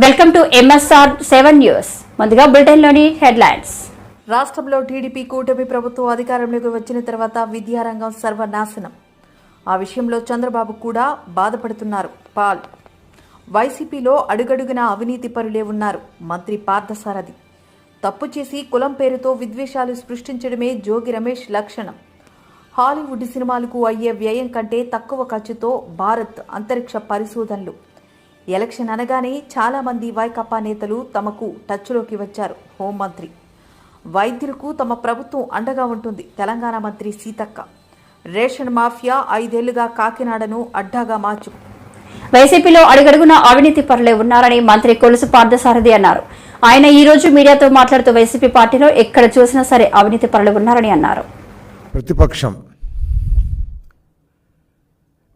Welcome to MSR 7 news. ముందుగా బులెటిన్లోని headlines. రాష్ట్రంలో TDP కూటమి ప్రభుత్వం అధికారంలోకి వచ్చిన తర్వాత విద్యారంగం సర్వనాశనం. ఆ విషయంలో చంద్రబాబు కూడా బాధపడుతున్నారు. పాల్ వైసీపీలో అడుగడుగున అవినీతి పరులే ఉన్నారు. మంత్రి పార్థసారథి తప్పు చేసి కులం పేరుతో విద్వేషాలు సృష్టించడమే జోగి రమేష్ లక్షణం. హాలీవుడ్ సినిమాలకు అయ్యే వ్యయం కంటే తక్కువ ఖర్చుతో భారత్ అంతరిక్ష పరిశోధనలు. ఎలక్షన్ అనగానే చాలా మంది వైకాపా నేతలు తమకు టచ్లోకి వచ్చారు. హోంమంత్రి వైద్యులకు తమ ప్రభుత్వం అండగా ఉంటుంది. తెలంగాణ మంత్రి సీతక్క రేషన్ మాఫియా 5 ఏళ్లుగా కాకినాడను అడ్డాగా మార్చు. వైసీపీలో అడుగడుగున అవినీతి పరులే ఉన్నారని మంత్రి కొలుసు పార్థసారథి అన్నారు. ఆయన ఈ రోజు మీడియాతో మాట్లాడుతూ వైసీపీ పార్టీలో ఎక్కడ చూసినా సరే అవినీతి పరులు ఉన్నారని అన్నారు. ప్రతిపక్షం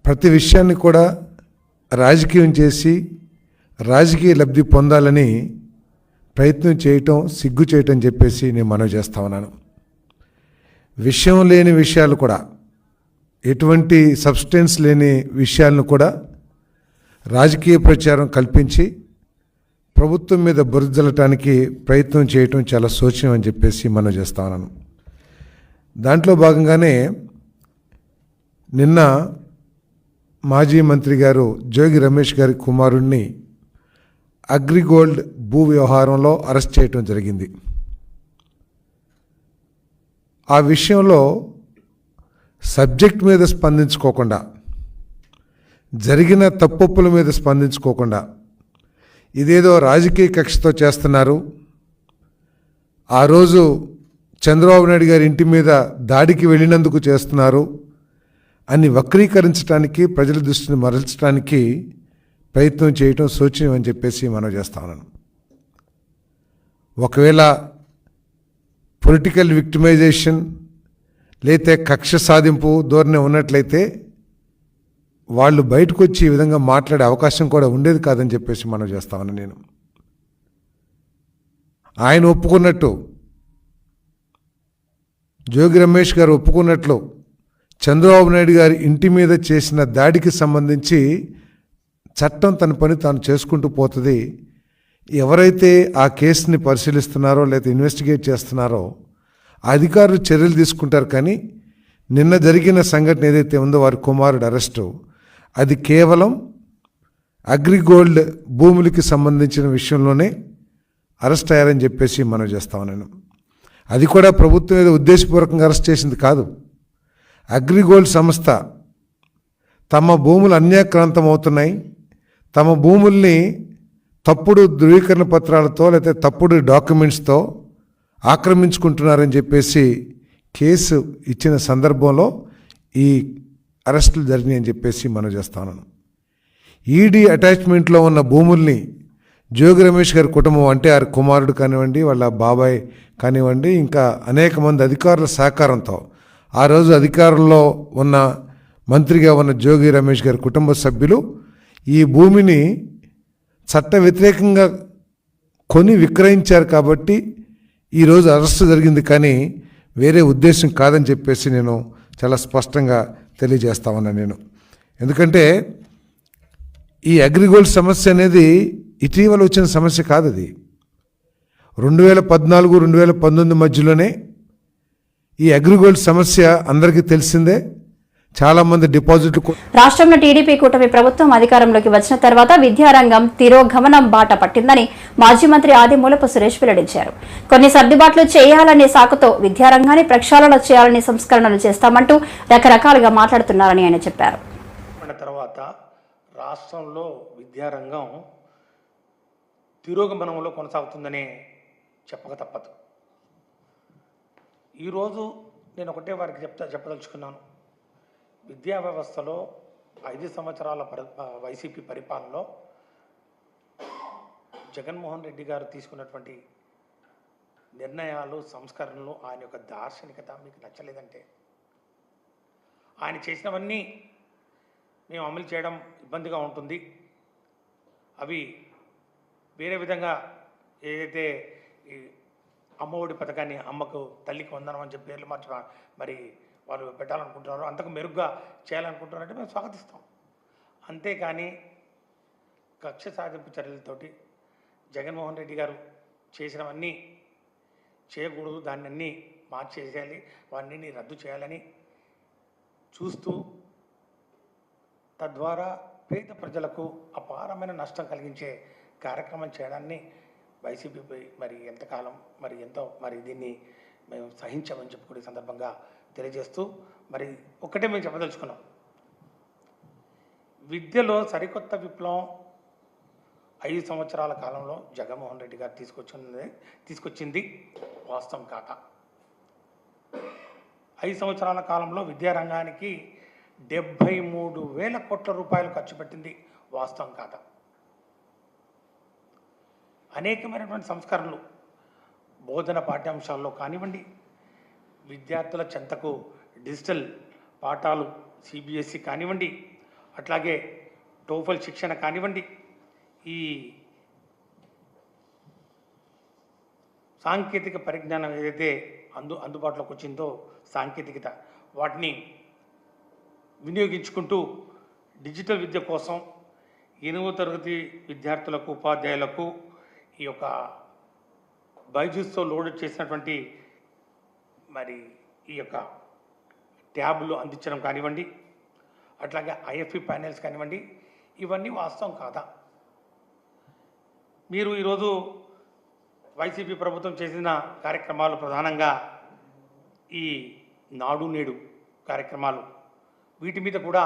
ప్రతి విషయాన్ని కూడా రాజకీయం చేసి రాజకీయ లబ్ధి పొందాలని ప్రయత్నం చేయటం, సిగ్గు చేయటం చెప్పేసి నేను మనవి చేస్తా ఉన్నాను. విషయం లేని విషయాలు కూడా, ఎటువంటి సబ్స్టెన్స్ లేని విషయాలను కూడా రాజకీయ ప్రచారం కల్పించి ప్రభుత్వం మీద బురదలటానికి ప్రయత్నం చేయటం చాలా శోచనీయం అని చెప్పేసి మనవి చేస్తా ఉన్నాను. దాంట్లో భాగంగానే నిన్న మాజీ మంత్రి గారు జోగి రమేష్ గారి కుమారుణ్ణి అగ్రిగోల్డ్ భూ వ్యవహారంలో అరెస్ట్ చేయటం జరిగింది. ఆ విషయంలో సబ్జెక్ట్ మీద స్పందించుకోకుండా, జరిగిన తప్పొప్పుల మీద స్పందించుకోకుండా ఇదేదో రాజకీయ కక్షతో చేస్తున్నారు, ఆ రోజు చంద్రబాబు నాయుడు గారి ఇంటి మీద దాడికి వెళ్ళినందుకు చేస్తున్నారు అని వక్రీకరించడానికి, ప్రజల దృష్టిని మరల్చడానికి ప్రయత్నం చేయటం శోచనీయం అని చెప్పేసి మనం చేస్తా ఉన్నాను. ఒకవేళ పొలిటికల్ విక్టిమైజేషన్ లేతే కక్ష సాధింపు ధోరణి ఉన్నట్లయితే వాళ్ళు బయటకు వచ్చి ఈ విధంగా మాట్లాడే అవకాశం కూడా ఉండేది కాదని చెప్పేసి మనం చేస్తా ఉన్నాను. నేను ఆయన ఒప్పుకున్నట్టు, జోగి రమేష్ గారు ఒప్పుకున్నట్లు చంద్రబాబు నాయుడు గారి ఇంటి మీద చేసిన దాడికి సంబంధించి చట్టం తన పని తాను చేసుకుంటూ పోతుంది. ఎవరైతే ఆ కేసుని పరిశీలిస్తున్నారో లేదా ఇన్వెస్టిగేట్ చేస్తున్నారో అధికారులు చర్యలు తీసుకుంటారు. కానీ నిన్న జరిగిన సంఘటన ఏదైతే ఉందో వారి కుమారుడు అరెస్టు, అది కేవలం అగ్రిగోల్డ్ భూములకి సంబంధించిన విషయంలోనే అరెస్ట్ అయ్యారని చెప్పేసి మనం చేస్తా ఉన్నాను. అది కూడా ప్రభుత్వం ఏదో ఉద్దేశపూర్వకంగా అరెస్ట్ చేసింది కాదు. అగ్రిగోల్డ్ సంస్థ తమ భూములు అన్యాక్రాంతం అవుతున్నాయి, తమ భూముల్ని తప్పుడు ధృవీకరణ పత్రాలతో లేకపోతే తప్పుడు డాక్యుమెంట్స్తో ఆక్రమించుకుంటున్నారని చెప్పేసి కేసు ఇచ్చిన సందర్భంలో ఈ అరెస్టులు జరిగినాయని చెప్పేసి మనం చేస్తాను. ఈడీ అటాచ్మెంట్లో ఉన్న భూముల్ని జోగి రమేష్ గారి కుటుంబం అంటే వారి కుమారుడు కానివ్వండి, వాళ్ళ బాబాయ్ కానివ్వండి, ఇంకా అనేక మంది అధికారుల సహకారంతో ఆ రోజు అధికారంలో ఉన్న మంత్రిగా ఉన్న జోగి రమేష్ గారి కుటుంబ సభ్యులు ఈ భూమిని చట్ట వ్యతిరేకంగా కొని విక్రయించారు కాబట్టి ఈరోజు అరెస్టు జరిగింది, కానీ వేరే ఉద్దేశం కాదని చెప్పేసి నేను చాలా స్పష్టంగా తెలియజేస్తా ఉన్నాను. నేను ఎందుకంటే ఈ అగ్రిగోల్డ్ సమస్య అనేది ఇటీవల వచ్చిన సమస్య కాదు. అది 2014, 2019 మధ్యలోనే ఈ అగ్రిగోల్డ్ సమస్య అందరికీ తెలిసిందే. చాలా మంది డిపాజిట్లు. రాష్ట్రంలో టీడీపీ కూటమి ప్రభుత్వం అధికారంలోకి వచ్చిన తర్వాత విద్యారంగం తిరోగమనం బాట పట్టిందని మాజీ మంత్రి ఆదిమూలపు సురేష్ వెల్లడించారు. కొన్ని సర్దుబాట్లు చేయాలనే సాకుతో విద్యారంగాన్ని ప్రక్షాళన చేయాలని సంస్కరణలు చేస్తామంటూ రకరకాలుగా మాట్లాడుతున్నారని ఆయన చెప్పారు. తర్వాత రాష్ట్రంలో విద్యారంగం తిరోగమనంలో కొనసాగుతుందని చెప్పక తప్పదు. ఈరోజు నేను ఒకటే వారికి చెప్పదలుచుకున్నాను. విద్యా వ్యవస్థలో 5 సంవత్సరాల వైసీపీ పరిపాలనలో జగన్మోహన్ రెడ్డి గారు తీసుకున్నటువంటి నిర్ణయాలు, సంస్కరణలు, ఆయన యొక్క దార్శనికత మీకు నచ్చలేదంటే, ఆయన చేసినవన్నీ మేము అమలు చేయడం ఇబ్బందిగా ఉంటుంది, అవి వేరే విధంగా ఏదైతే అమ్మఒడి పథకాన్ని అమ్మకు తల్లికి వందనం అని చెప్పి పేర్లు మార్చి మరి వాళ్ళు పెట్టాలనుకుంటున్నారు, అంతకు మెరుగ్గా చేయాలనుకుంటున్నారంటే మేము స్వాగతిస్తాం. అంతేకాని కక్ష సాధింపు చర్యలతోటి జగన్మోహన్ రెడ్డి గారు చేసినవన్నీ చేయకూడదు, దాన్ని అన్నీ మార్చేసేయాలి, వాటిని రద్దు చేయాలని చూస్తూ తద్వారా పేద ప్రజలకు అపారమైన నష్టం కలిగించే కార్యక్రమం చేయడాన్ని వైసీపీపై ఎంతకాలం దీన్ని మేము సహించామని చెప్పుకునే సందర్భంగా తెలియజేస్తూ ఒక్కటే మేము చెప్పదలుచుకున్నాం. విద్యలో సరికొత్త విప్లవం 5 సంవత్సరాల కాలంలో జగన్మోహన్ రెడ్డి గారు తీసుకొచ్చింది వాస్తవం కాక. 5 సంవత్సరాల కాలంలో విద్యారంగానికి 73,000 కోట్ల రూపాయలు ఖర్చు పెట్టింది వాస్తవం కాక. అనేకమైనటువంటి సంస్కరణలు బోధన పాఠ్యాంశాల్లో కానివ్వండి, విద్యార్థుల చెంతకు డిజిటల్ పాఠాలు సిబిఎస్ఈ కానివ్వండి, అట్లాగే టోఫల్ శిక్షణ కానివ్వండి, ఈ సాంకేతిక పరిజ్ఞానం ఏదైతే అందుబాటులోకి వచ్చిందో సాంకేతికత, వాటిని వినియోగించుకుంటూ డిజిటల్ విద్య కోసం 8వ తరగతి విద్యార్థులకు ఉపాధ్యాయులకు ఈ యొక్క బైజూస్తో లోడ్ చేసినటువంటి ఈ యొక్క ట్యాబ్లు అందించడం కానివ్వండి, అట్లాగే ఐఎఫ్ఈ ప్యానెల్స్ కానివ్వండి, ఇవన్నీ వాస్తవం కాదా? మీరు ఈరోజు వైసీపీ ప్రభుత్వం చేసిన కార్యక్రమాలు ప్రధానంగా ఈ నాడు నేడు కార్యక్రమాలు, వీటి మీద కూడా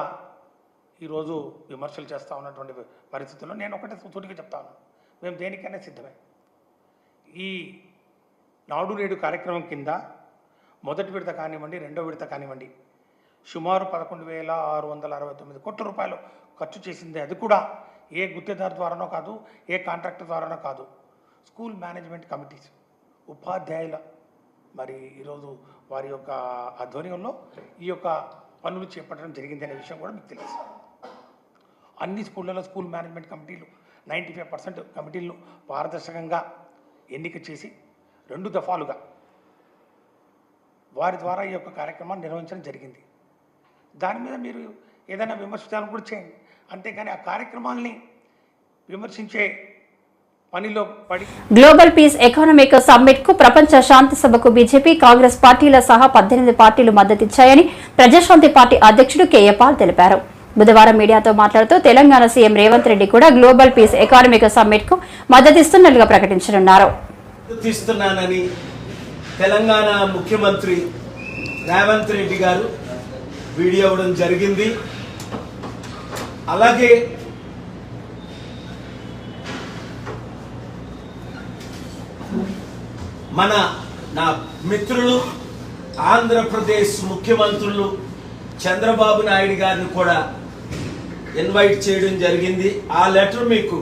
ఈరోజు విమర్శలు చేస్తూ ఉన్నటువంటి పరిస్థితుల్లో నేను ఒకటే సూటిగా చెప్తాను, మేము దేనికైనా సిద్ధమే. ఈ నాడు నేడు కార్యక్రమం కింద మొదటి విడత కానివ్వండి, రెండో విడత కానివ్వండి, సుమారు 11,669 కోట్ల రూపాయలు ఖర్చు చేసింది. అది కూడా ఏ గుత్తేదారు ద్వారానో కాదు, ఏ కాంట్రాక్టర్ ద్వారానో కాదు, స్కూల్ మేనేజ్మెంట్ కమిటీస్, ఉపాధ్యాయుల ఈరోజు వారి యొక్క ఆధ్వర్యంలో ఈ యొక్క పనులు చేపట్టడం జరిగింది అనే విషయం కూడా మీకు తెలుసు. అన్ని స్కూళ్ళలో స్కూల్ మేనేజ్మెంట్ కమిటీలు 95% కమిటీలను పారదర్శకంగా ఎన్నిక చేసి 2 దఫాలుగా వారి ద్వారా ఈ యొక్క కార్యక్రమాన్ని నిర్వహించడం జరిగింది. దాని మీద మీరు ఏదైనా విమర్శించాలని కూడా చేయండి, అంతేకాని ఆ కార్యక్రమాల్ని విమర్శించే పనిలో పడి. గ్లోబల్ పీస్ ఎకానమిక్ సమ్మిట్ కు ప్రపంచ శాంతి సభకు బీజేపీ, కాంగ్రెస్ పార్టీల సహా 18 పార్టీలు మద్దతిచ్చాయని ప్రజాశాంతి పార్టీ అధ్యక్షుడు కేఏ పాల్ తెలిపారు. బుధవారం మీడియాతో మాట్లాడుతూ తెలంగాణ సీఎం రేవంత్ రెడ్డి కూడా గ్లోబల్ పీస్ ఎకానమిక్ సమ్మిట్ కు మద్దతిస్తున్నట్లుగా ప్రకటించనున్నారు. తెలంగాణ ముఖ్యమంత్రి రేవంత్ రెడ్డి గారు వీడియో ఇవ్వడం జరిగింది. అలాగే నా మిత్రులు ఆంధ్రప్రదేశ్ ముఖ్యమంత్రులు చంద్రబాబు నాయుడు గారిని కూడా ఇన్వైట్ చేయడం జరిగింది. ఆ లెటర్ మీకు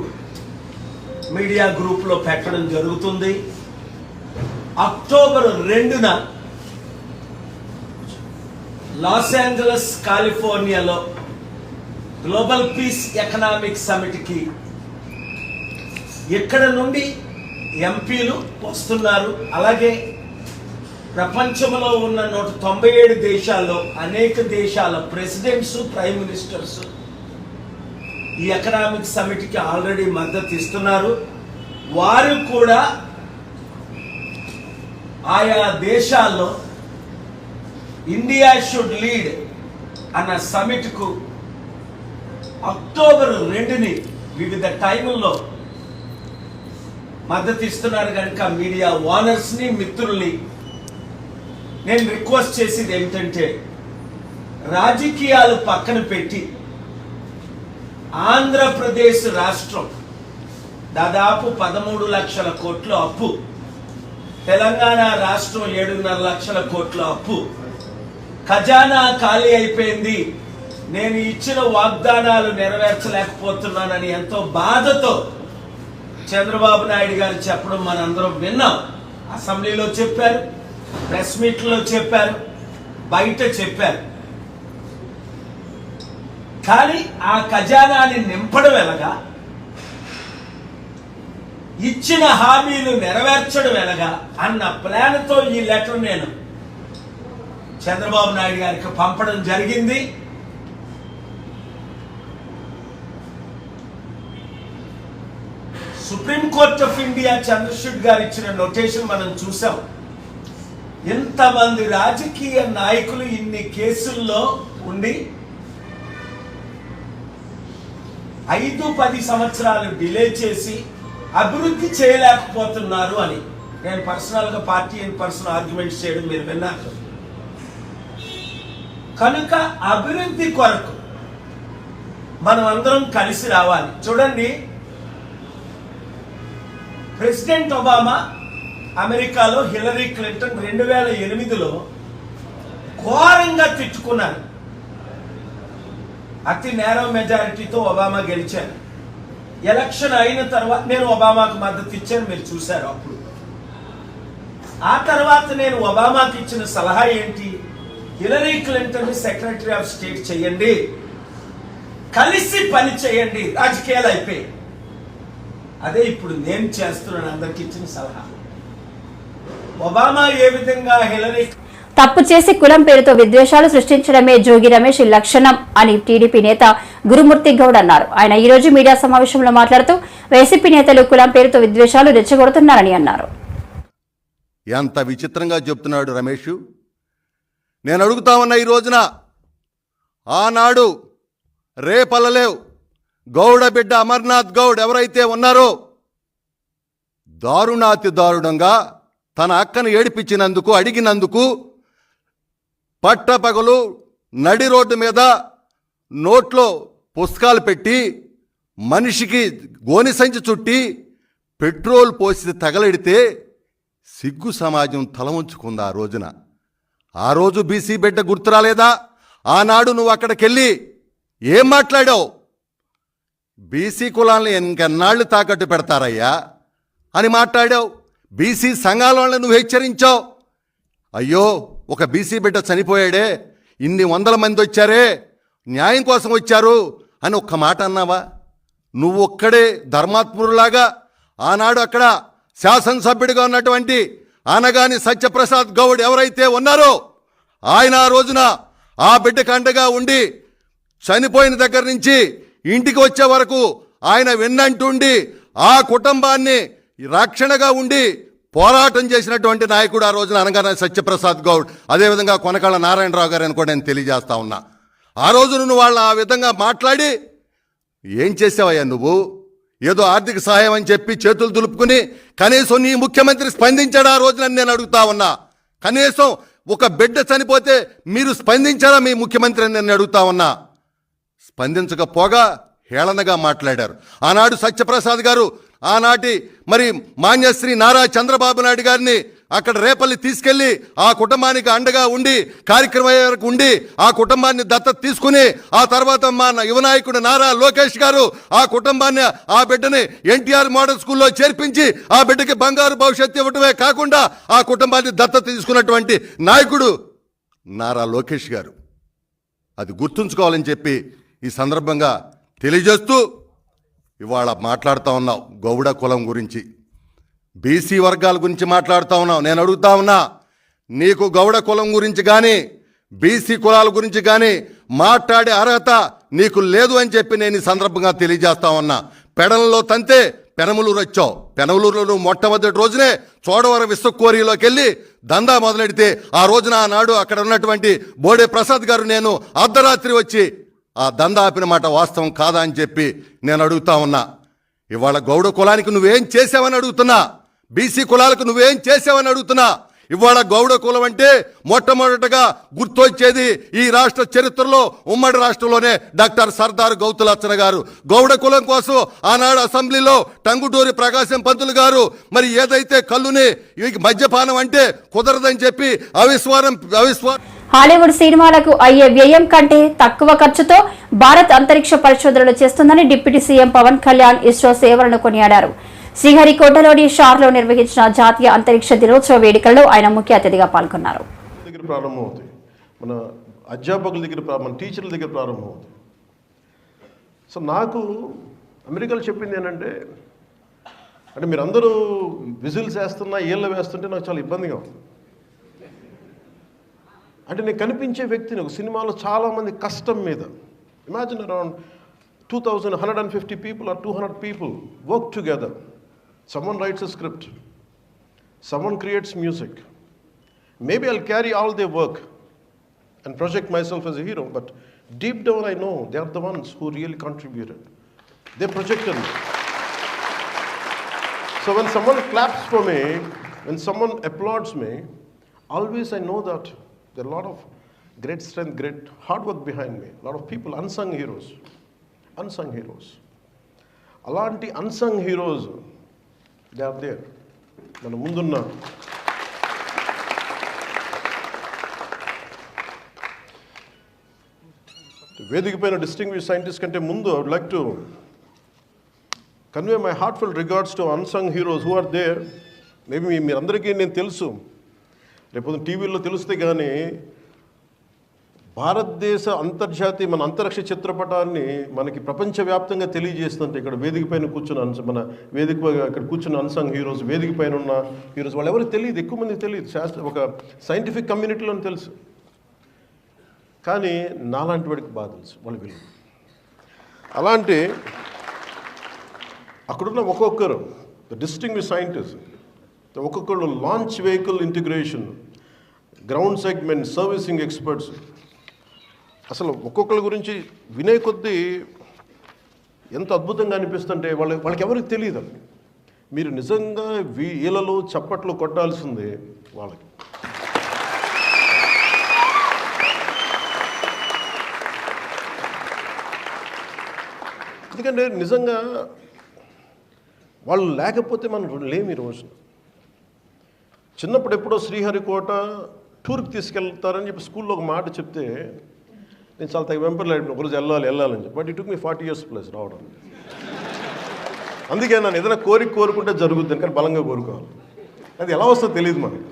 మీడియా గ్రూప్లో పెట్టడం జరుగుతుంది. అక్టోబర్ 2న లాస్ ఏంజలస్ కాలిఫోర్నియాలో గ్లోబల్ పీస్ ఎకనామిక్ సమిట్కి ఇక్కడ నుండి ఎంపీలు వస్తున్నారు. అలాగే ప్రపంచంలో ఉన్న 197 దేశాల్లో అనేక దేశాల ప్రెసిడెంట్స్, ప్రైమ్ మినిస్టర్స్ ఈ ఎకనామిక్ సమిట్కి ఆల్రెడీ మద్దతు ఇస్తున్నారు. వారు కూడా ఆయా దేశాల్లో ఇండియా షుడ్ లీడ్ అన్న సమిట్కు అక్టోబర్ 2ని వివిధ టైముల్లో మద్దతు ఇస్తున్నారు. కనుక మీడియా ఓనర్స్ని, మిత్రుల్ని నేను రిక్వెస్ట్ చేసేది ఏమిటంటే, రాజకీయాలు పక్కన పెట్టి ఆంధ్రప్రదేశ్ రాష్ట్రం దాదాపు 13 లక్షల కోట్ల అప్పు, తెలంగాణ రాష్ట్రం 7.5 లక్షల కోట్ల అప్పు, ఖజానా ఖాళీ అయిపోయింది, నేను ఇచ్చిన వాగ్దానాలు నెరవేర్చలేకపోతున్నానని ఎంతో బాధతో చంద్రబాబు నాయుడు గారు చెప్పడం మనందరం విన్నాం. అసెంబ్లీలో చెప్పారు, ప్రెస్ మీట్లో చెప్పారు, బయట చెప్పారు. కానీ ఆ ఖజానాని నింపడం ఎలాగా, ఇచ్చిన హామీలు నెరవేర్చడం ఎలాగా అన్న ప్లాన్తో ఈ లెటర్ నేను చంద్రబాబు నాయుడు గారికి పంపడం జరిగింది. సుప్రీంకోర్టు ఆఫ్ ఇండియా చంద్రచూడ్ గారు ఇచ్చిన నోటేషన్ మనం చూసాం. ఎంతమంది రాజకీయ నాయకులు ఇన్ని కేసుల్లో ఉండి 5-10 సంవత్సరాలు డిలే చేసి అభివృద్ధి చేయలేకపోతున్నారు అని నేను పర్సనల్గా పార్టీ అండ్ పర్సనల్ ఆర్గ్యుమెంట్స్ చేయడం మీరు విన్నారు. కనుక అభివృద్ధి కొరకు మనం అందరం కలిసి రావాలి. చూడండి, ప్రెసిడెంట్ ఒబామా అమెరికాలో హిలరీ క్లింటన్ 2008లో ఘోరంగా తిట్టుకున్నారు. అతి నేరో మెజారిటీతో ఒబామా గెలిచారు. ఎలక్షన్ అయిన తర్వాత నేను ఒబామాకు మద్దతు ఇచ్చాను, మీరు చూశారు. అప్పుడు ఆ తర్వాత నేను ఒబామాకి ఇచ్చిన సలహా ఏంటి? Hillary Clinton secretary of state చేయండి, కలిసి పని చేయండి, రాజకీయాలు అయిపోయి. అదే ఇప్పుడు నేను చేస్తున్నాను అందరికి ఇచ్చిన సలహా. ఒబామా ఏ విధంగా హిలరీ తప్పు చేసి కులం పేరుతో విద్వేషాలు సృష్టించడమే జోగి రమేష్ లక్షణం అని టీడీపీ నేత గురుమూర్తి గౌడ్ అన్నారు. ఆయన ఈ రోజు మీడియా సమావేశంలో మాట్లాడుతూ వైసీపీ నేతలు కులం పేరుతో విద్వేషాలు రెచ్చగొడుతున్నారని అన్నారు. ఎంత విచిత్రంగా చెప్తున్నాడు రమేష్. నేను అడుగుతా ఉన్నా, ఈ రోజున ఆనాడు రేపల్లలేవ్ గౌడ బిడ్డ అమర్నాథ్ గౌడ్ ఎవరైతే ఉన్నారో దారుణాతి దారుణంగా తన అక్కను ఏడిపించినందుకు, అడిగినందుకు పట్టపగలు నడి రోడ్డు మీద నోట్లో పుస్తకాలు పెట్టి మనిషికి గోని సంచి చుట్టి పెట్రోల్ పోసి తగలెడితే సిగ్గు సమాజం తలవంచుకుంది. ఆ రోజున ఆ రోజు బీసీ బిడ్డ గుర్తు రాలేదా? ఆనాడు నువ్వు అక్కడికెళ్ళి ఏం మాట్లాడావు? బీసీ కులాలను ఇంకెన్నాళ్ళు తాకట్టు పెడతారయ్యా అని మాట్లాడావు. బీసీ సంఘాల వాళ్ళని నువ్వు హెచ్చరించావు. అయ్యో, ఒక బీసీ బిడ్డ చనిపోయాడే, ఇన్ని 100 మంది వచ్చారే, న్యాయం కోసం వచ్చారు అని ఒక్క మాట అన్నావా? నువ్వు ఒక్కడే ధర్మాత్మురులాగా ఆనాడు అక్కడ శాసనసభ్యుడిగా ఉన్నటువంటి ఆనగాని సత్యప్రసాద్ గౌడ్ ఎవరైతే ఉన్నారో ఆయన ఆ రోజున ఆ బిడ్డకు అండగా ఉండి చనిపోయిన దగ్గర నుంచి ఇంటికి వచ్చే వరకు ఆయన వెన్నంటుండి ఆ కుటుంబాన్ని రక్షణగా ఉండి పోరాటం చేసినటువంటి నాయకుడు ఆ రోజున అనగానే సత్యప్రసాద్ గౌడ్. అదేవిధంగా కొనకాళ్ళ నారాయణరావు గారు అని కూడా నేను తెలియజేస్తా ఉన్నా. ఆ రోజు నువ్వు వాళ్ళని ఆ విధంగా మాట్లాడి ఏం చేసావయ్యా నువ్వు? ఏదో ఆర్థిక సహాయం అని చెప్పి చేతులు దులుపుకుని కనీసం నీ ముఖ్యమంత్రి స్పందించాడా ఆ రోజున నేను అడుగుతా ఉన్నా. కనీసం ఒక బిడ్డ చనిపోతే మీరు స్పందించారా మీ ముఖ్యమంత్రి అని నేను అడుగుతా ఉన్నా. స్పందించకపోగా హేళనగా మాట్లాడారు. ఆనాడు సత్యప్రసాద్ గారు ఆనాటి మరి మాన్యశ్రీ నారా చంద్రబాబు నాయుడు గారిని అక్కడ రేపల్లి తీసుకెళ్లి ఆ కుటుంబానికి అండగా ఉండి కార్యక్రమం వరకు ఉండి ఆ కుటుంబాన్ని దత్తత తీసుకుని ఆ తర్వాత మా యువనాయకుడు నారా లోకేష్ గారు ఆ కుటుంబాన్ని ఆ బిడ్డని ఎన్టీఆర్ మోడల్ స్కూల్లో చేర్పించి ఆ బిడ్డకి బంగారు భవిష్యత్తు ఇవ్వటమే కాకుండా ఆ కుటుంబాన్ని దత్తత తీసుకున్నటువంటి నాయకుడు నారా లోకేష్ గారు. అది గుర్తుంచుకోవాలని చెప్పి ఈ సందర్భంగా తెలియజేస్తూ ఇవాళ మాట్లాడుతూ ఉన్నావు గౌడ కులం గురించి, బీసీ వర్గాల గురించి మాట్లాడుతూ ఉన్నావు. నేను అడుగుతా ఉన్నా, నీకు గౌడ కులం గురించి కానీ బీసీ కులాల గురించి కానీ మాట్లాడే అర్హత నీకు లేదు అని చెప్పి నేను ఈ సందర్భంగా తెలియజేస్తా ఉన్నా. పెడలలో తంతే పెనమలూరు వచ్చావు. పెనమలూరులో నువ్వు మొట్టమొదటి రోజునే చోడవరం విశ్వకోరిలోకి వెళ్ళి దందా మొదలెడితే ఆ రోజున ఆనాడు అక్కడ ఉన్నటువంటి బోడే ప్రసాద్ గారు నేను అర్ధరాత్రి వచ్చి ఆ దందా ఆపిన మాట వాస్తవం కాదా అని చెప్పి నేను అడుగుతా ఉన్నా. ఇవాళ గౌడ కులానికి నువ్వేం చేసావని అడుగుతున్నా, బీసీ కులాలకు నువ్వేం చేసావని అడుగుతున్నా. ఇవాళ గౌడ కులం అంటే మొట్టమొదటగా గుర్తొచ్చేది ఈ రాష్ట్ర చరిత్రలో ఉమ్మడి రాష్ట్రంలోనే డాక్టర్ సర్దార్ గౌతులచ్చన గారు. గౌడ కులం కోసం ఆనాడు అసెంబ్లీలో టంగుటూరి ప్రకాశం పంతులు గారు మరి ఏదైతే కళ్ళుని మద్యపానం అంటే కుదరదని చెప్పి అవిశ్వాసం హాలీవుడ్ సినిమాలకు అయ్యే వ్యయం కంటే తక్కువ ఖర్చుతో భారత్ అంతరిక్ష పరిశోధనలు చేస్తుందని డిప్యూటీ సీఎం పవన్ కళ్యాణ్ ఇస్రో సేవలను కొనియాడారు. శ్రీహరికోటలోని షార్లో నిర్వహించిన జాతీయ అంతరిక్ష దినోత్సవ వేడుకల్లో ఆయన ముఖ్య అతిథిగా పాల్గొన్నారు. మన అధ్యాపకుల దగ్గర మన టీచర్ల దగ్గర ప్రారంభమవుతుంది. సో నాకు అమెరికాలో చెప్పింది ఏంటంటే, అంటే మీరందరూ విజిల్స్ వేస్తున్నా ఏళ్ళు వేస్తుంటే నాకు చాలా ఇబ్బందిగా ఉంది. అంటే నేను కనిపించే వ్యక్తిని ఒక సినిమాలో చాలామంది కష్టం మీద, imagine around 2150 people or 200 people work together someone writes a script, someone creates music. Maybe I'll carry all their work and project myself as a hero, but deep down I know they are the ones who really contributed. They projected me. So when someone claps for me, when someone applauds me, always I know that there are a lot of great strength, great hard work behind me. A lot of people, unsung heroes. Unsung heroes. Alanti unsung heroes, they are there. మన ముందున్న వేదిక పైన distinguish scientist కంటే ముందు I would like to convey my heartful regards to unsung heroes who are there. Maybe మీరందరికీ నేను తెలుసు, రేపు టీవీలో తెలిస్తే కానీ భారతదేశ అంతర్జాతీయ మన అంతరిక్ష చిత్రపటాన్ని మనకి ప్రపంచవ్యాప్తంగా తెలియజేస్తుంటే ఇక్కడ వేదిక పైన కూర్చున్న మన వేదిక ఇక్కడ కూర్చున్న అన్సంగ్ హీరోస్, వేదిక పైన ఉన్న హీరోస్ వాళ్ళు ఎవరికి తెలియదు, ఎక్కువ మందికి తెలియదు. ఒక సైంటిఫిక్ కమ్యూనిటీలో తెలుసు, కానీ నాలాంటి వాడికి బాగా తెలుసు వాళ్ళ విలువ. అలాంటి అక్కడున్న ఒక్కొక్కరు డిస్టింగ్విష్ సైంటిస్ట్, ఒక్కొక్కరు launch vehicle integration, ground segment, servicing experts, అసలు ఒక్కొక్కరి గురించి వినే కొద్దీ ఎంత అద్భుతంగా అనిపిస్తుంటే వాళ్ళకి ఎవరికి తెలియదు. మీరు నిజంగా వీళ్ళలో చప్పట్లు కొట్టాల్సిందే వాళ్ళకి. ఎందుకంటే నిజంగా వాళ్ళు లేకపోతే మనం లేము ఈ రోజు. చిన్నప్పుడు ఎప్పుడో శ్రీహరికోట టూర్కి తీసుకెళ్తారని చెప్పి స్కూల్లో ఒక మాట చెప్తే నేను చాలా వెంపర్లాడిన, ఒకరోజు వెళ్ళాలని చెప్పి. But it took me 40 years plus రావడం. అందుకే నన్ను ఏదైనా కోరుకుంటే జరుగుద్ది, కానీ బలంగా కోరుకోవాలి. అది ఎలా వస్తుందో తెలియదు మనకి.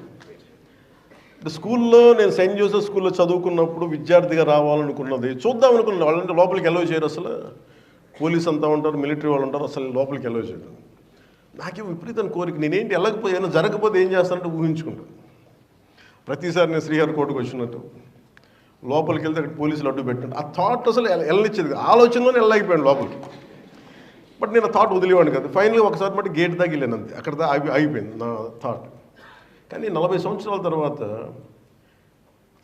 స్కూల్లో నేను సెయింట్ జోసెఫ్ స్కూల్లో చదువుకున్నప్పుడు విద్యార్థిగా రావాలనుకున్నది, చూద్దాం అనుకున్నాను. వాళ్ళంటే లోపలికి ఎలవ్ చేయరు, అసలు పోలీస్ అంతా ఉంటారు, మిలిటరీ వాళ్ళు ఉంటారు, అసలు లోపలికి ఎలవ్ చేయరు. నాకేం విపరీతమైన కోరిక, నేనేంటి వెళ్ళకపోతే ఏమైనా జరగకపోతే ఏం చేస్తానంటే ఊహించుకుంటాను. ప్రతిసారి నేను శ్రీహరికోటకు వచ్చినట్టు లోపలికి వెళ్తే అక్కడ పోలీసులు అడ్డు పెట్టండి, ఆ థాట్ అసలు వెళ్ళనిచ్చేది, ఆలోచనలోనే వెళ్ళలేకపోయాను లోపలికి. బట్ నేను ఆ థాట్ వదిలేవాడిని కదా. ఫైనల్గా ఒకసారి మట్టి గేట్ దాకా వెళ్ళాను, అంతే, అక్కడ ఆగిపోయింది నా థాట్. కానీ 40 సంవత్సరాల తర్వాత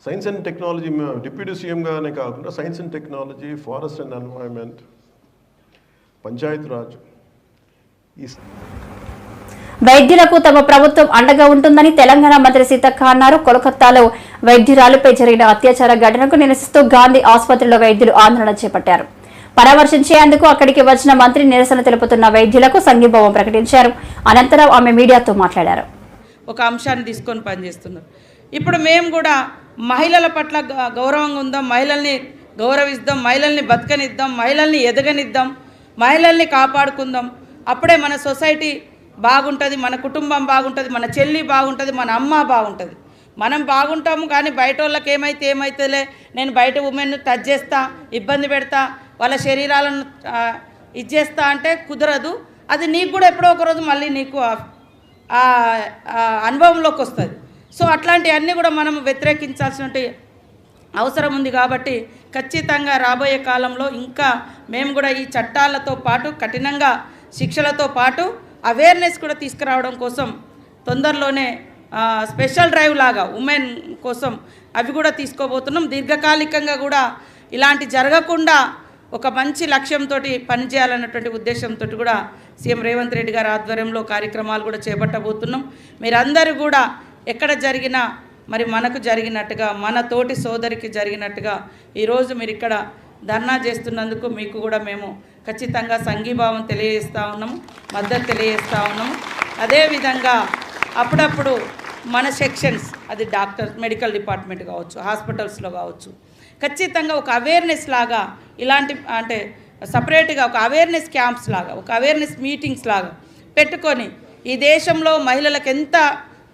సైన్స్ అండ్ టెక్నాలజీ డిప్యూటీ సీఎంగానే కాకుండా science and technology, forest and environment, Panchayati Raj, ఈ వైద్యులకు తమ ప్రభుత్వం అండగా ఉంటుందని తెలంగాణ మంత్రి సీతక్క అన్నారు. కోల్కతాలో వైద్యురాలుపై జరిగిన అత్యాచార ఘటనకు నిరసిస్తూ గాంధీ ఆసుపత్రిలో వైద్యులు ఆందోళన చేపట్టారు. పరామర్శించేందుకు అక్కడికి వచ్చిన మంత్రి నిరసన తెలుపుతున్న వైద్యులకు సంఘీభావం ప్రకటించారు. అనంతరం ఆమె మీడియాతో మాట్లాడారు. ఒక అంశాన్ని తీసుకొని పనిచేస్తున్నారు. ఇప్పుడు మేము కూడా మహిళల పట్ల గౌరవంగా ఉందాం, మహిళల్ని గౌరవిద్దాం, మహిళల్ని బతకనిద్దాం, మహిళల్ని ఎదగనిద్దాం, మహిళల్ని కాపాడుకుందాం. అప్పుడే మన సొసైటీ బాగుంటుంది, మన కుటుంబం బాగుంటుంది, మన చెల్లి బాగుంటుంది, మన అమ్మ బాగుంటుంది. మనం బాగుంటాము, కానీ బయట వాళ్ళకి ఏమైతేలే, నేను బయట ఉమెన్ టచ్ చేస్తా, ఇబ్బంది పెడతా, వాళ్ళ శరీరాలను ఇచ్చేస్తా అంటే కుదరదు. అది నీకు కూడా ఎప్పుడో ఒకరోజు మళ్ళీ నీకు అనుభవంలోకి వస్తుంది. సో అట్లాంటివన్నీ కూడా మనం వ్యతిరేకించాల్సిన అవసరం ఉంది. కాబట్టి ఖచ్చితంగా రాబోయే కాలంలో ఇంకా మేము కూడా ఈ చట్టాలతో పాటు కఠినంగా శిక్షలతో పాటు అవేర్నెస్ కూడా తీసుకురావడం కోసం తొందరలోనే స్పెషల్ డ్రైవ్ లాగా ఉమెన్ కోసం అవి కూడా తీసుకోబోతున్నాం. దీర్ఘకాలికంగా కూడా ఇలాంటి జరగకుండా ఒక మంచి లక్ష్యంతో పనిచేయాలన్నటువంటి ఉద్దేశంతో కూడా సీఎం రేవంత్ రెడ్డి గారి ఆధ్వర్యంలో కార్యక్రమాలు కూడా చేపట్టబోతున్నాం. మీరందరూ కూడా ఎక్కడ జరిగినా మరి మనకు జరిగినట్టుగా, మన తోటి సోదరికి జరిగినట్టుగా ఈరోజు మీరు ఇక్కడ ధర్నా చేస్తున్నందుకు మీకు కూడా మేము ఖచ్చితంగా సంఘీభావం తెలియజేస్తూ ఉన్నాము, మద్దతు తెలియజేస్తూ ఉన్నాము. అదేవిధంగా అప్పుడప్పుడు మన సెక్షన్స్, అది డాక్టర్ మెడికల్ డిపార్ట్మెంట్ కావచ్చు, హాస్పిటల్స్లో కావచ్చు, ఖచ్చితంగా ఒక అవేర్నెస్ లాగా ఇలాంటి అంటే సపరేట్గా ఒక అవేర్నెస్ క్యాంప్స్ లాగా, ఒక అవేర్నెస్ మీటింగ్స్ లాగా పెట్టుకొని ఈ దేశంలో మహిళలకు ఎంత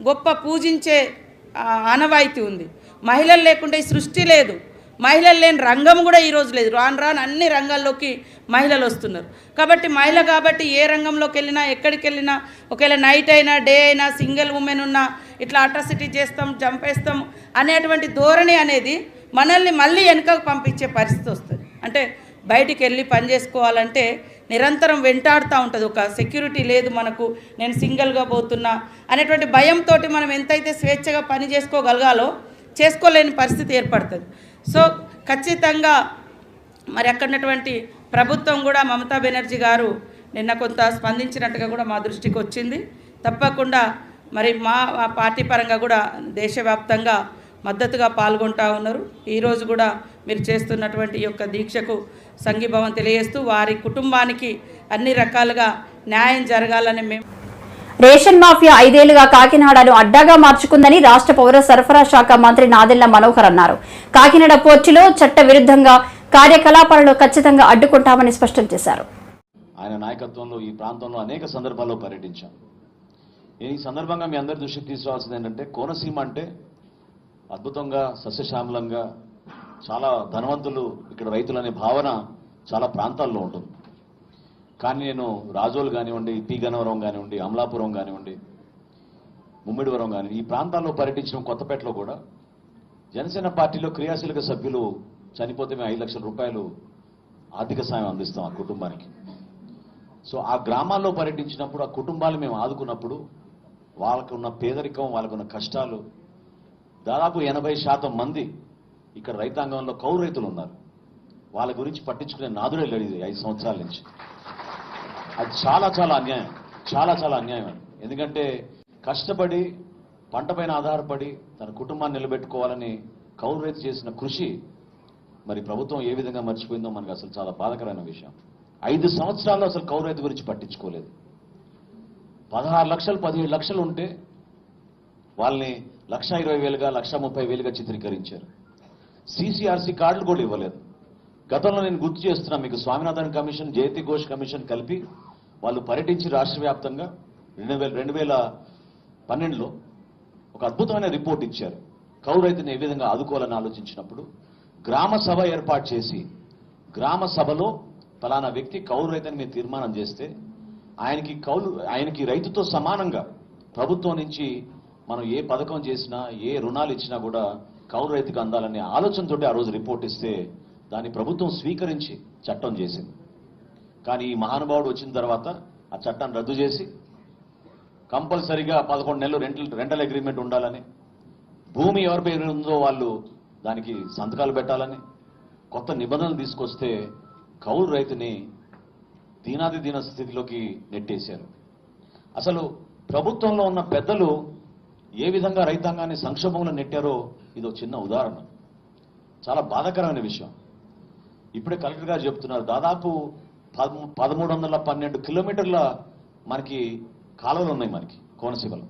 గొప్ప పూజించే ఆనవాయితీ ఉంది. మహిళలు లేకుండా ఈ సృష్టి లేదు, మహిళలు లేని రంగం కూడా ఈరోజు లేదు. రాను అన్ని రంగాల్లోకి మహిళలు వస్తున్నారు. కాబట్టి మహిళ కాబట్టి ఏ రంగంలోకి వెళ్ళినా, ఎక్కడికి వెళ్ళినా, ఒకవేళ నైట్ అయినా డే అయినా, సింగిల్ ఉమెన్ ఉన్నా ఇట్లా అట్రాసిటీ చేస్తాం, చంపేస్తాం అనేటువంటి ధోరణి అనేది మనల్ని మళ్ళీ వెనుకకు పంపించే పరిస్థితి వస్తుంది. అంటే బయటికి వెళ్ళి పని చేసుకోవాలంటే నిరంతరం వెంటాడుతూ ఉంటుంది. ఒక సెక్యూరిటీ లేదు మనకు, నేను సింగిల్గా పోతున్నా అనేటువంటి భయంతో మనం ఎంతైతే స్వేచ్ఛగా పని చేసుకోగలగాలో చేసుకోలేని పరిస్థితి ఏర్పడుతుంది. సో ఖచ్చితంగా మరి అక్కడటువంటి ప్రభుత్వం కూడా మమతా బెనర్జీ గారు నిన్న కొంత స్పందించినట్టుగా కూడా మా దృష్టికి వచ్చింది. తప్పకుండా మరి మా పార్టీ పరంగా కూడా దేశవ్యాప్తంగా మద్దతుగా పాల్గొంటూ ఉన్నారు. ఈరోజు కూడా మీరు చేస్తున్నటువంటి ఈ యొక్క దీక్షకు సంఘీభావం తెలియజేస్తూ వారి కుటుంబానికి అన్ని రకాలుగా న్యాయం జరగాలని మేము. రేషన్ మాఫియా 5 ఏళ్లుగా కాకినాడను అడ్డాగా మార్చుకుందని రాష్ట్ర పౌర సరఫరా శాఖ మంత్రి నాదెళ్ల మనోహర్ అన్నారు. కాకినాడ పోర్టులో చట్ట విరుద్ధంగా కార్యకలాపాలను ఖచ్చితంగా అడ్డుకుంటామని స్పష్టం చేశారు. ఆయన నాయకత్వంలో ఈ ప్రాంతంలో అనేక సందర్భాల్లో పర్యటించాం. ఈ సందర్భంగా మీ అందరి దృష్టికి తీసుకురావాల్సింది ఏంటంటే, కోనసీమ అంటే అద్భుతంగా సస్యశ్యామలంగా చాలా ధనవంతులు ఇక్కడ రైతులనే భావన చాలా ప్రాంతాల్లో ఉంటుంది. కానీ నేను రాజోలు కానివ్వండి, పి గన్నవరం కానివ్వండి, అమలాపురం కానివ్వండి, ముమ్మిడివరం కానివ్వండి, ఈ ప్రాంతాల్లో పర్యటించడం, కొత్తపేటలో కూడా జనసేన పార్టీలో క్రియాశీలక సభ్యులు చనిపోతే మేము 5 లక్షల రూపాయలు ఆర్థిక సాయం అందిస్తాం ఆ కుటుంబానికి. సో ఆ గ్రామాల్లో పర్యటించినప్పుడు, ఆ కుటుంబాలు మేము ఆదుకున్నప్పుడు వాళ్ళకు ఉన్న పేదరికం, వాళ్ళకున్న కష్టాలు, దాదాపు 80% మంది ఇక్కడ రైతాంగంలో కౌలు రైతులు ఉన్నారు. వాళ్ళ గురించి పట్టించుకునే నాదుడే లేడు 5 సంవత్సరాల నుంచి. అది చాలా చాలా అన్యాయం, చాలా చాలా అన్యాయం. ఎందుకంటే కష్టపడి పంట పైన ఆధారపడి తన కుటుంబాన్ని నిలబెట్టుకోవాలని కౌలు రైతు చేసిన కృషి మరి ప్రభుత్వం ఏ విధంగా మర్చిపోయిందో మనకు అసలు చాలా బాధాకరమైన విషయం. 5 సంవత్సరాల్లో అసలు కౌలు రైతు గురించి పట్టించుకోలేదు. 16 లక్షలు 17 లక్షలు ఉంటే వాళ్ళని 1,20,000గా 1,30,000గా చిత్రీకరించారు. సిసిఆర్సి కార్డులు కూడా ఇవ్వలేదు. గతంలో నేను గుర్తు చేస్తున్నా మీకు, స్వామినాథన్ కమిషన్, జయతి ఘోష్ కమిషన్ కలిపి వాళ్ళు పర్యటించి రాష్ట్ర వ్యాప్తంగా 2012లో ఒక అద్భుతమైన రిపోర్ట్ ఇచ్చారు. కౌలు రైతుని ఏ విధంగా ఆదుకోవాలని ఆలోచించినప్పుడు గ్రామ సభ ఏర్పాటు చేసి, గ్రామ సభలో ఫలానా వ్యక్తి కౌలు రైతుని మీరు తీర్మానం చేస్తే ఆయనకి రైతుతో సమానంగా ప్రభుత్వం నుంచి మనం ఏ పథకం చేసినా, ఏ రుణాలు ఇచ్చినా కూడా కౌలు రైతుకు అందాలనే ఆలోచనతో ఆ రోజు రిపోర్ట్ ఇస్తే దాన్ని ప్రభుత్వం స్వీకరించి చట్టం చేసింది. కానీ ఈ మహానుభావుడు వచ్చిన తర్వాత ఆ చట్టాన్ని రద్దు చేసి కంపల్సరీగా 11 నెలలు రెంటల్ అగ్రిమెంట్ ఉండాలని, భూమి ఎవరి పేరు ఉందో వాళ్ళు దానికి సంతకాలు పెట్టాలని కొత్త నిబంధనలు తీసుకొస్తే కౌలు రైతుని దీన స్థితిలోకి నెట్టేశారు. అసలు ప్రభుత్వంలో ఉన్న పెద్దలు ఏ విధంగా రైతాంగాన్ని సంక్షోభంలో నెట్టారో ఇదో చిన్న ఉదాహరణ. చాలా బాధాకరమైన విషయం. ఇప్పుడే కలెక్టర్ గారు చెప్తున్నారు, దాదాపు 1312 కిలోమీటర్ల మనకి కాలువలు ఉన్నాయి మనకి కోనసీమలో.